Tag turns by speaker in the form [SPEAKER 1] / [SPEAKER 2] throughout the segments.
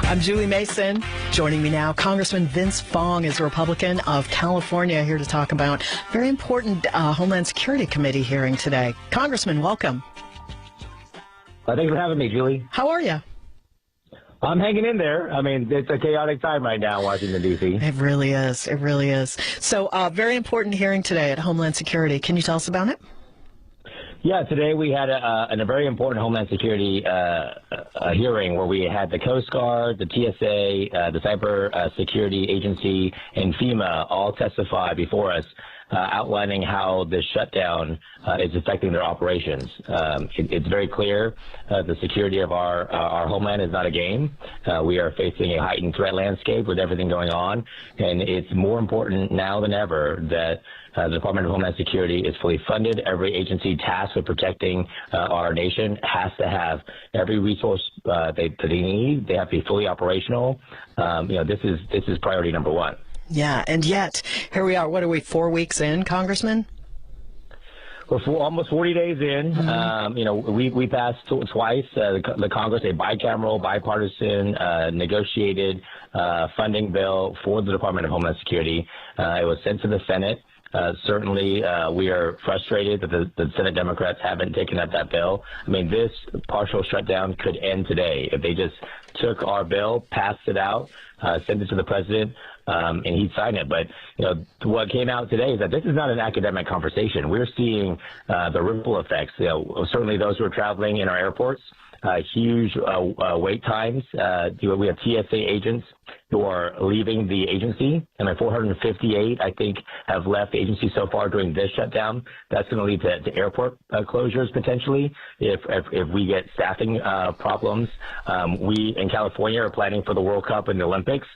[SPEAKER 1] I'm Julie Mason. Joining me now, Congressman Vince Fong is a Republican of California, here to talk about a very important Homeland Security Committee hearing today. Congressman, welcome.
[SPEAKER 2] Thanks for having me, Julie.
[SPEAKER 1] How are you?
[SPEAKER 2] I'm hanging in there. I mean, it's a chaotic time right now in Washington, D.C.
[SPEAKER 1] It really is. It really is. So, very important hearing today at Homeland Security. Can you tell us about it?
[SPEAKER 2] Yeah, today we had a very important Homeland Security hearing where we had the Coast Guard, the TSA, the Cyber Security Agency, and FEMA all testify before us, outlining how the shutdown is affecting their operations. It's very clear the security of our homeland is not a game. We are facing a heightened threat landscape with everything going on, and it's more important now than ever that the Department of Homeland Security is fully funded. Every agency tasked with protecting our nation has to have every resource they need. They have to be fully operational. This is priority number one.
[SPEAKER 1] Yeah, and yet, here we are. What are we, 4 weeks in, Congressman?
[SPEAKER 2] We're almost 40 days in. We passed twice, the Congress, a bicameral, bipartisan, negotiated funding bill for the Department of Homeland Security. It was sent to the Senate. Certainly, we are frustrated that the Senate Democrats haven't taken up that bill. I mean, this partial shutdown could end today if they just took our bill, passed it out, sent it to the president, and he'd sign it. But, what came out today is that this is not an academic conversation. We're seeing the ripple effects. Certainly those who are traveling in our airports, huge wait times. We have TSA agents who are leaving the agency, and 458, I think, have left the agency so far during this shutdown. That's going to lead to airport closures potentially if we get staffing problems. We in California are planning for the World Cup and the Olympics.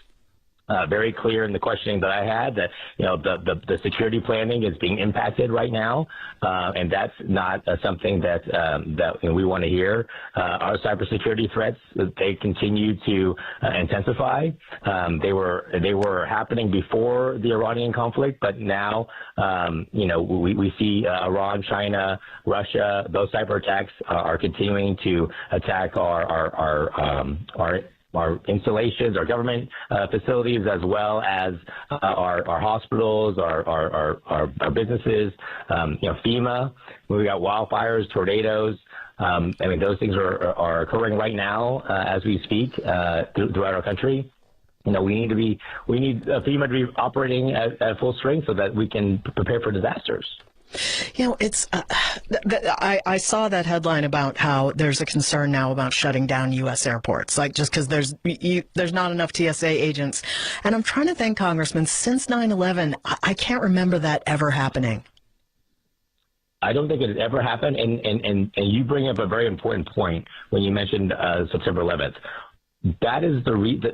[SPEAKER 2] Very clear in the questioning that I had that the security planning is being impacted right now, and that's not something that we want to hear. Our cybersecurity threats, they continue to intensify. They were happening before the Iranian conflict, but now we see Iran, China, Russia. Those cyber attacks are continuing to attack our installations, our government facilities, as well as our hospitals, our businesses. FEMA, we got wildfires, tornadoes. Those things are occurring right now as we speak throughout our country. We need FEMA to be operating at full strength so that we can prepare for disasters.
[SPEAKER 1] It's I saw that headline about how there's a concern now about shutting down U.S. airports, like just because there's not enough TSA agents. And I'm trying to think, Congressman, since 9/11, I can't remember that ever happening.
[SPEAKER 2] I don't think it has ever happened. And you bring up a very important point when you mentioned September 11th. That is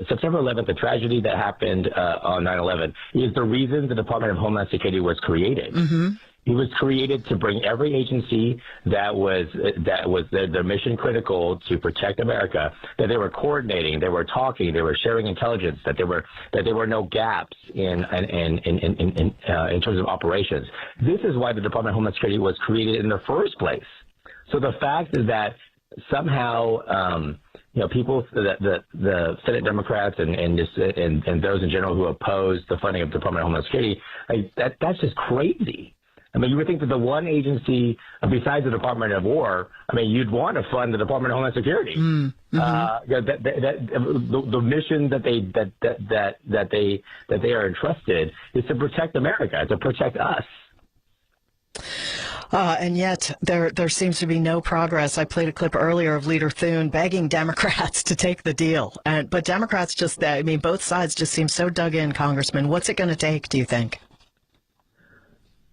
[SPEAKER 2] September 11th, the tragedy that happened on 9/11, is the reason the Department of Homeland Security was created. Mm-hmm. It was created to bring every agency that was their mission critical to protect America, that they were coordinating, they were talking, they were sharing intelligence, that there were no gaps in terms of operations. This is why the Department of Homeland Security was created in the first place. So the fact is that somehow people, the Senate Democrats and those in general who oppose the funding of the Department of Homeland Security, that's just crazy. You would think that the one agency besides the Department of War, you'd want to fund the Department of Homeland Security. Mm-hmm. The mission that they are entrusted is to protect America, to protect us.
[SPEAKER 1] And yet there seems to be no progress. I played a clip earlier of Leader Thune begging Democrats to take the deal. But Democrats both sides just seem so dug in, Congressman. What's it going to take, do you think?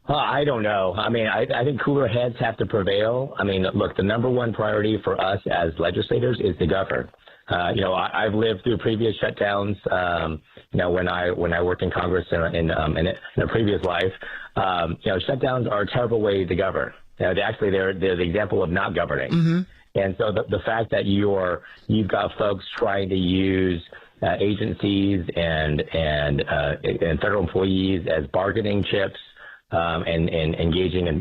[SPEAKER 2] I don't know. I think cooler heads have to prevail. Look, the number one priority for us as legislators is to govern. I've lived through previous shutdowns. When I worked in Congress in a previous life, shutdowns are a terrible way to govern. They're the example of not governing. Mm-hmm. And so the fact that you've got folks trying to use agencies and federal employees as bargaining chips and engaging in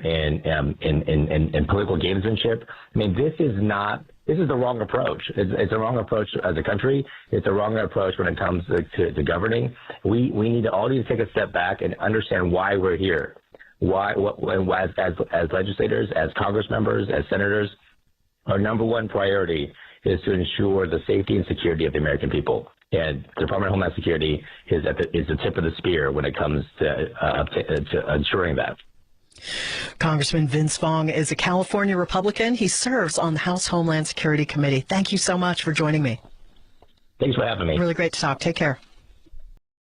[SPEAKER 2] political gamesmanship. I mean, this is the wrong approach. It's a wrong approach as a country. It's a wrong approach when it comes to governing. We need to all need to take a step back and understand why we're here. As legislators, as Congress members, as senators, our number one priority is to ensure the safety and security of the American people. And the Department of Homeland Security is the tip of the spear when it comes to ensuring that.
[SPEAKER 1] Congressman Vince Fong is a California Republican. He serves on the House Homeland Security Committee. Thank you so much for joining me.
[SPEAKER 2] Thanks for having me.
[SPEAKER 1] Really great to talk. Take care.